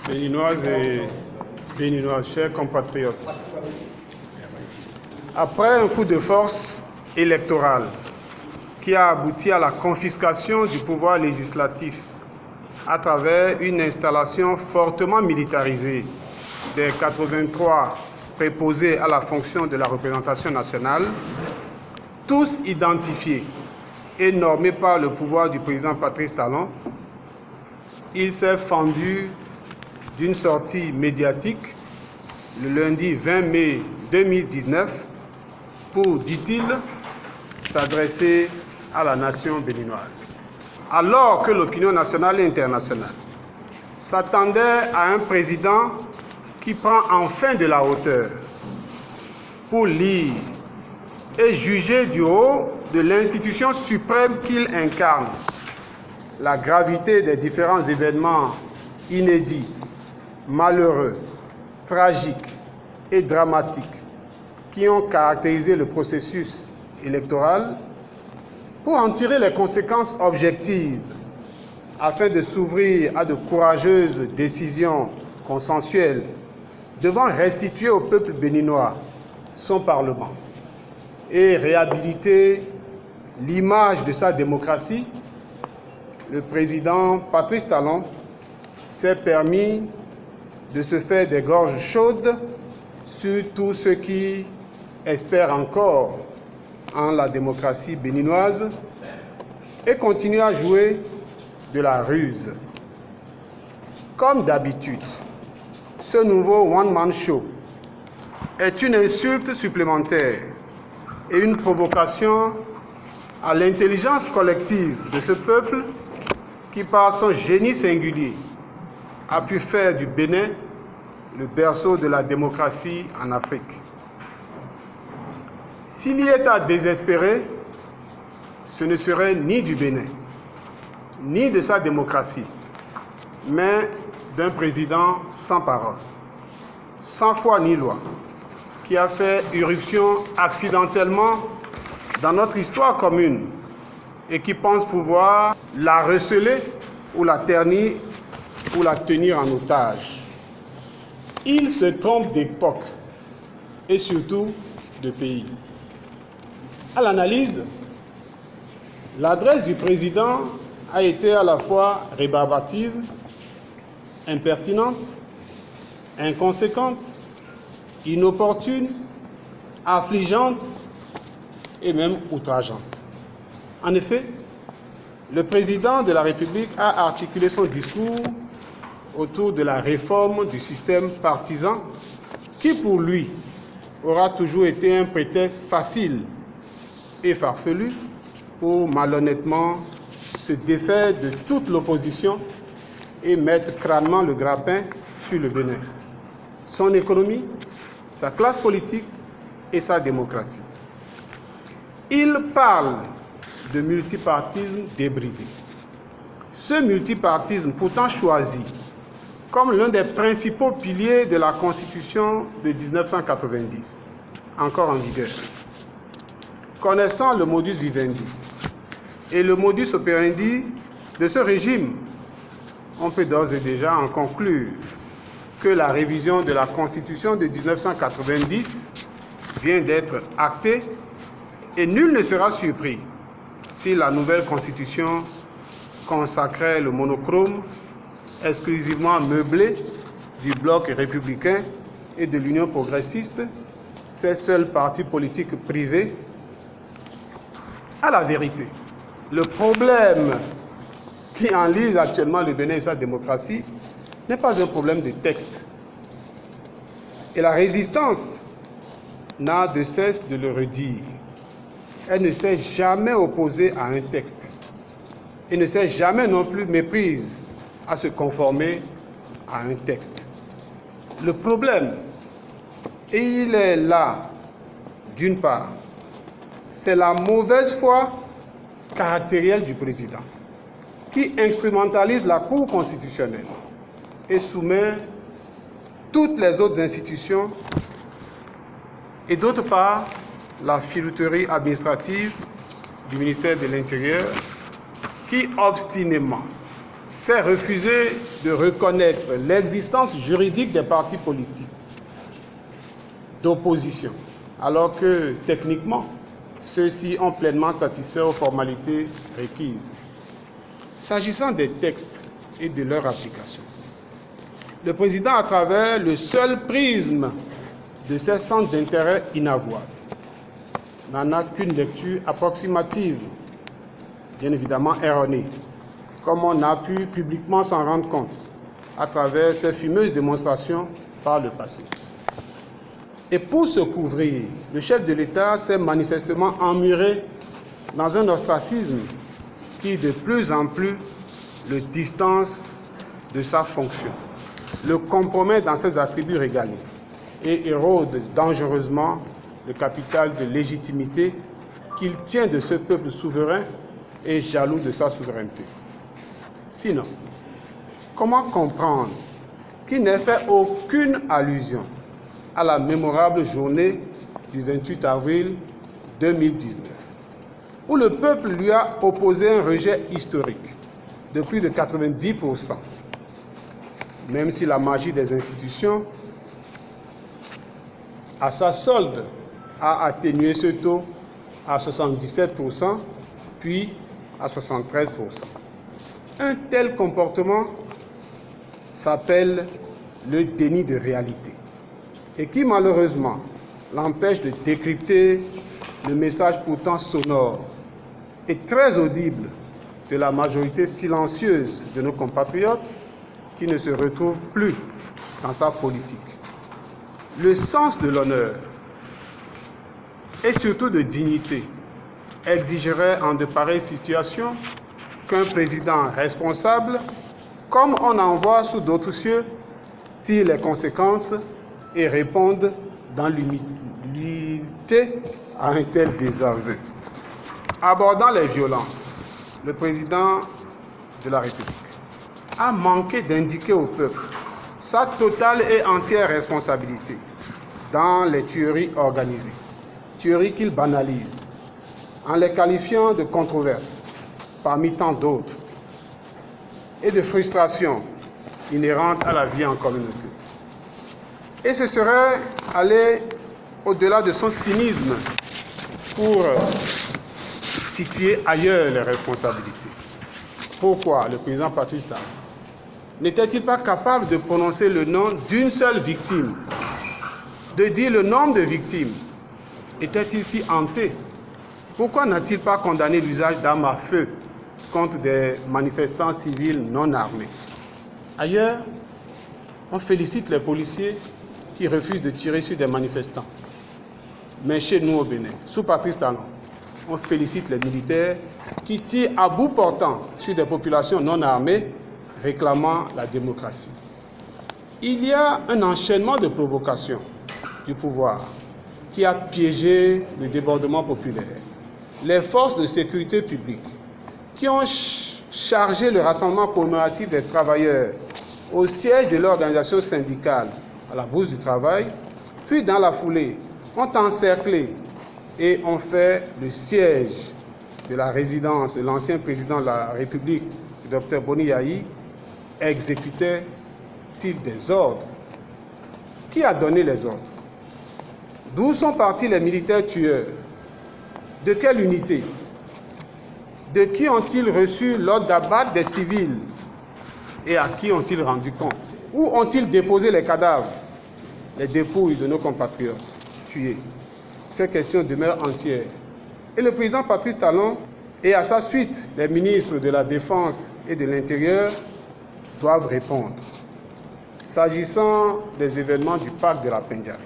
Béninoises et Béninoises, chers compatriotes, après un coup de force électoral qui a abouti à la confiscation du pouvoir législatif à travers une installation fortement militarisée des 83 préposés à la fonction de la représentation nationale, tous identifiés et normés par le pouvoir du président Patrice Talon, il s'est fendu d'une sortie médiatique le lundi 20 mai 2019 pour, dit-il, s'adresser à la nation béninoise. Alors que l'opinion nationale et internationale s'attendait à un président qui prend enfin de la hauteur pour lire et juger du haut de l'institution suprême qu'il incarne la gravité des différents événements inédits, malheureux, tragiques et dramatiques qui ont caractérisé le processus électoral, pour en tirer les conséquences objectives afin de s'ouvrir à de courageuses décisions consensuelles devant restituer au peuple béninois son Parlement et réhabiliter l'image de sa démocratie, le président Patrice Talon s'est permis de se faire des gorges chaudes sur tous ceux qui espèrent encore en la démocratie béninoise et continue à jouer de la ruse. Comme d'habitude, ce nouveau one-man show est une insulte supplémentaire et une provocation à l'intelligence collective de ce peuple qui, par son génie singulier, a pu faire du Bénin le berceau de la démocratie en Afrique. S'il y est à désespérer, ce ne serait ni du Bénin, ni de sa démocratie, mais d'un président sans parole, sans foi ni loi, qui a fait irruption accidentellement dans notre histoire commune et qui pense pouvoir la receler ou la ternir ou la tenir en otage. Il se trompe d'époque et surtout de pays. À l'analyse, l'adresse du président a été à la fois rébarbative, impertinente, inconséquente, inopportune, affligeante et même outrageante. En effet, le président de la République a articulé son discours autour de la réforme du système partisan qui, pour lui, aura toujours été un prétexte facile et farfelu pour malhonnêtement se défaire de toute l'opposition et mettre crânement le grappin sur le Bénin, son économie, sa classe politique et sa démocratie. Il parle de multipartisme débridé. Ce multipartisme pourtant choisi comme l'un des principaux piliers de la Constitution de 1990, encore en vigueur. Connaissant le modus vivendi et le modus operandi de ce régime, on peut d'ores et déjà en conclure que la révision de la Constitution de 1990 vient d'être actée et nul ne sera surpris si la nouvelle Constitution consacrait le monochrome exclusivement meublé du bloc républicain et de l'Union progressiste, ces seuls partis politiques privés. À la vérité, le problème qui enlise actuellement le Bénin et sa démocratie n'est pas un problème de texte. Et la résistance n'a de cesse de le redire. Elle ne s'est jamais opposée à un texte et ne s'est jamais non plus méprise à se conformer à un texte. Le problème, et il est là, d'une part, c'est la mauvaise foi caractérielle du président, qui instrumentalise la Cour constitutionnelle et soumet toutes les autres institutions, et d'autre part, la filouterie administrative du ministère de l'Intérieur, qui obstinément s'est refusé de reconnaître l'existence juridique des partis politiques d'opposition, alors que techniquement, ceux-ci ont pleinement satisfait aux formalités requises. S'agissant des textes et de leur application, le président, à travers le seul prisme de ces centres d'intérêt inavouables, n'en a qu'une lecture approximative, bien évidemment erronée, comme on a pu publiquement s'en rendre compte à travers ces fumeuses démonstrations par le passé. Et pour se couvrir, le chef de l'État s'est manifestement emmuré dans un ostracisme qui de plus en plus le distance de sa fonction, le compromet dans ses attributs régaliens et érode dangereusement le capital de légitimité qu'il tient de ce peuple souverain et jaloux de sa souveraineté. Sinon, comment comprendre qu'il n'ait fait aucune allusion à la mémorable journée du 28 avril 2019, où le peuple lui a opposé un rejet historique de plus de 90%, même si la magie des institutions, à sa solde, a atténué ce taux à 77%, puis à 73%. Un tel comportement s'appelle le déni de réalité et qui malheureusement l'empêche de décrypter le message pourtant sonore et très audible de la majorité silencieuse de nos compatriotes qui ne se retrouvent plus dans sa politique. Le sens de l'honneur et surtout de dignité exigerait en de pareilles situations qu'un président responsable, comme on en voit sous d'autres cieux, tire les conséquences et réponde dans l'humilité à un tel désaveu. Abordant les violences, le président de la République a manqué d'indiquer au peuple sa totale et entière responsabilité dans les tueries organisées, tueries qu'il banalise, en les qualifiant de controverses parmi tant d'autres et de frustrations inhérentes à la vie en communauté. Et ce serait aller au-delà de son cynisme pour situer ailleurs les responsabilités. Pourquoi le président Patrice Talon n'était-il pas capable de prononcer le nom d'une seule victime, de dire le nombre de victimes? Était-il si hanté? Pourquoi n'a-t-il pas condamné l'usage d'armes à feu contre des manifestants civils non armés? Ailleurs, on félicite les policiers qui refusent de tirer sur des manifestants. Mais chez nous au Bénin, sous Patrice Talon, on félicite les militaires qui tirent à bout portant sur des populations non armées réclamant la démocratie. Il y a un enchaînement de provocations du pouvoir qui a piégé le débordement populaire. Les forces de sécurité publique qui ont chargé le rassemblement commémoratif des travailleurs au siège de l'organisation syndicale à la Bourse du Travail, puis dans la foulée, ont encerclé et ont fait le siège de la résidence de l'ancien président de la République, le Dr Boni Yayi, exécutait-il des ordres? Qui a donné les ordres? D'où sont partis les militaires tueurs? De quelle unité? De qui ont-ils reçu l'ordre d'abattre des civils? Et à qui ont-ils rendu compte? Où ont-ils déposé les cadavres, les dépouilles de nos compatriotes tués? Ces questions demeurent entières. Et le président Patrice Talon et à sa suite les ministres de la Défense et de l'Intérieur doivent répondre. S'agissant des événements du parc de la Pendjari,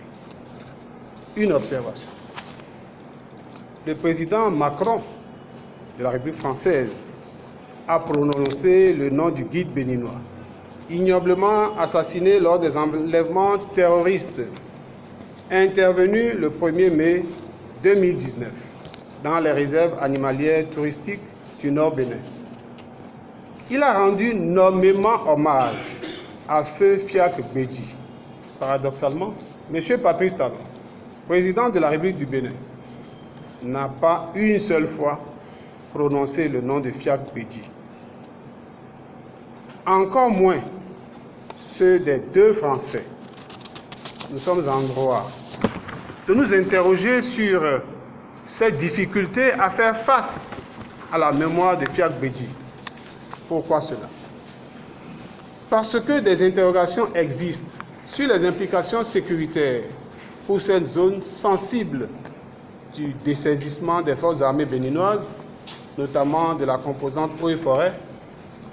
une observation. Le président Macron de la République française a prononcé le nom du guide béninois, ignoblement assassiné lors des enlèvements terroristes intervenus le 1er mai 2019 dans les réserves animalières touristiques du Nord Bénin. Il a rendu nommément hommage à Feu Fiacre Bédji. Paradoxalement, M. Patrice Talon, président de la République du Bénin, n'a pas une seule fois prononcé le nom de Fiacre Bédji. encore moins ceux des 2 Français, nous sommes en droit de nous interroger sur cette difficulté à faire face à la mémoire de Fiacre Bédi. Pourquoi cela? Parce que des interrogations existent sur les implications sécuritaires pour cette zone sensible du dessaisissement des forces armées béninoises, notamment de la composante eau et forêt,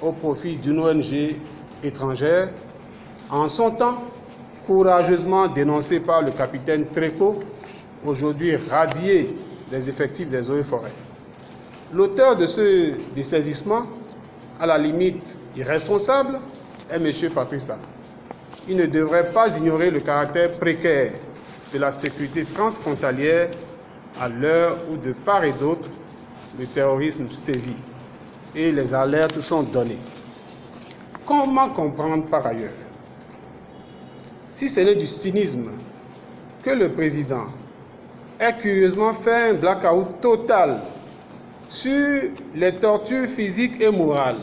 au profit d'une ONG étrangère, en son temps courageusement dénoncée par le capitaine Tréco, aujourd'hui radié des effectifs des eaux et forêts. L'auteur de ce dessaisissement, à la limite irresponsable, est M. Patrice Talon. Il ne devrait pas ignorer le caractère précaire de la sécurité transfrontalière à l'heure où, de part et d'autre, le terrorisme sévit et les alertes sont données. Comment comprendre par ailleurs, si ce n'est du cynisme, que le président ait curieusement fait un blackout total sur les tortures physiques et morales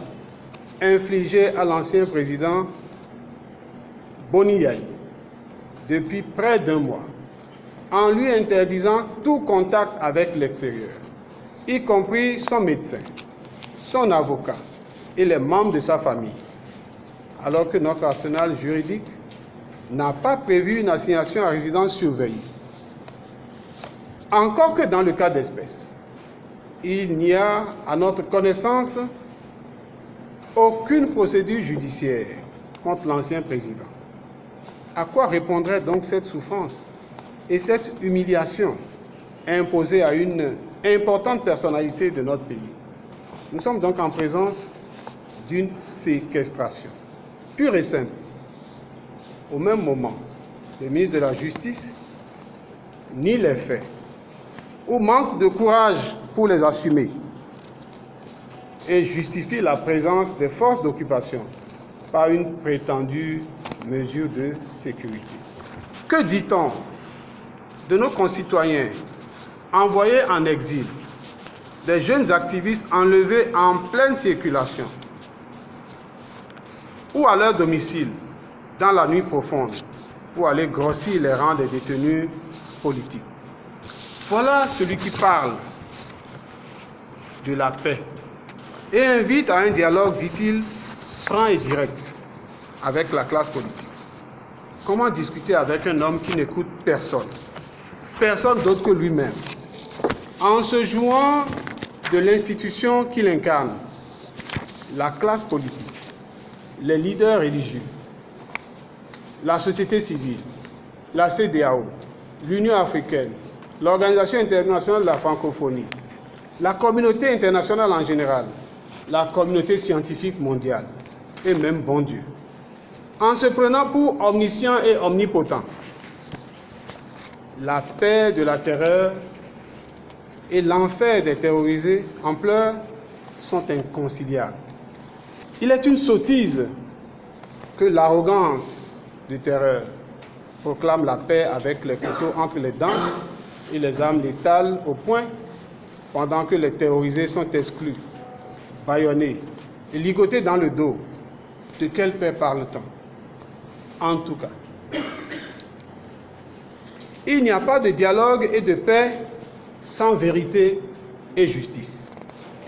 infligées à l'ancien président Boni Yayi depuis près d'1 mois, en lui interdisant tout contact avec l'extérieur, y compris son médecin, son avocat et les membres de sa famille, alors que notre arsenal juridique n'a pas prévu une assignation à résidence surveillée. Encore que dans le cas d'espèce, il n'y a, à notre connaissance, aucune procédure judiciaire contre l'ancien président. À quoi répondrait donc cette souffrance et cette humiliation imposée à une importante personnalité de notre pays? Nous sommes donc en présence d'une séquestration pure et simple. Au même moment, le ministre de la Justice nie les faits ou manque de courage pour les assumer et justifie la présence des forces d'occupation par une prétendue mesure de sécurité. Que dit-on de nos concitoyens envoyés en exil, des jeunes activistes enlevés en pleine circulation ou à leur domicile dans la nuit profonde pour aller grossir les rangs des détenus politiques? Voilà celui qui parle de la paix et invite à un dialogue, dit-il, franc et direct avec la classe politique. Comment discuter avec un homme qui n'écoute personne, personne d'autre que lui-même, en se jouant de l'institution qu'il incarne, la classe politique, les leaders religieux, la société civile, la CEDEAO, l'Union africaine, l'Organisation internationale de la francophonie, la communauté internationale en général, la communauté scientifique mondiale, et même bon Dieu, en se prenant pour omniscient et omnipotent. La paix de la terreur et l'enfer des terrorisés en pleurs sont inconciliables. Il est une sottise que l'arrogance du terreur proclame la paix avec les couteaux entre les dents et les armes létales au poing, pendant que les terrorisés sont exclus, bâillonnés et ligotés dans le dos. De quelle paix parle-t-on? En tout cas, il n'y a pas de dialogue et de paix sans vérité et justice.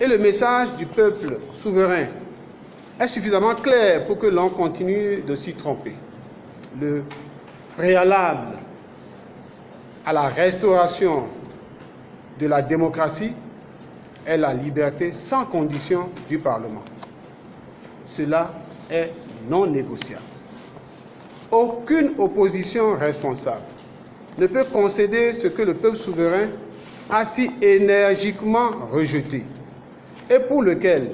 Et le message du peuple souverain est suffisamment clair pour que l'on continue de s'y tromper. Le préalable à la restauration de la démocratie est la liberté sans condition du Parlement. Cela est non négociable. Aucune opposition responsable ne peut concéder ce que le peuple souverain a si énergiquement rejeté et pour lequel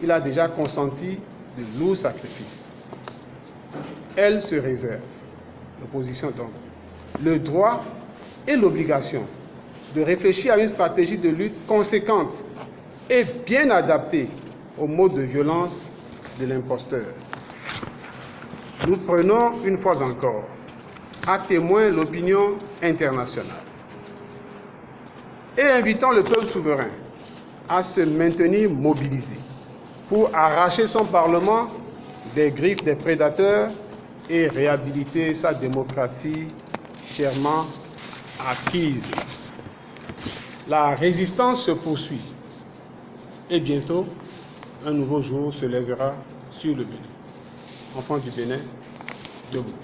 il a déjà consenti de lourds sacrifices. Elle se réserve, l'opposition donc, le droit et l'obligation de réfléchir à une stratégie de lutte conséquente et bien adaptée au mode de violence de l'imposteur. Nous prenons une fois encore à témoin l'opinion internationale et invitons le peuple souverain à se maintenir mobilisé pour arracher son Parlement des griffes des prédateurs et réhabiliter sa démocratie chèrement acquise. La résistance se poursuit et bientôt, un nouveau jour se lèvera sur le Bénin. Enfants du Bénin, debout.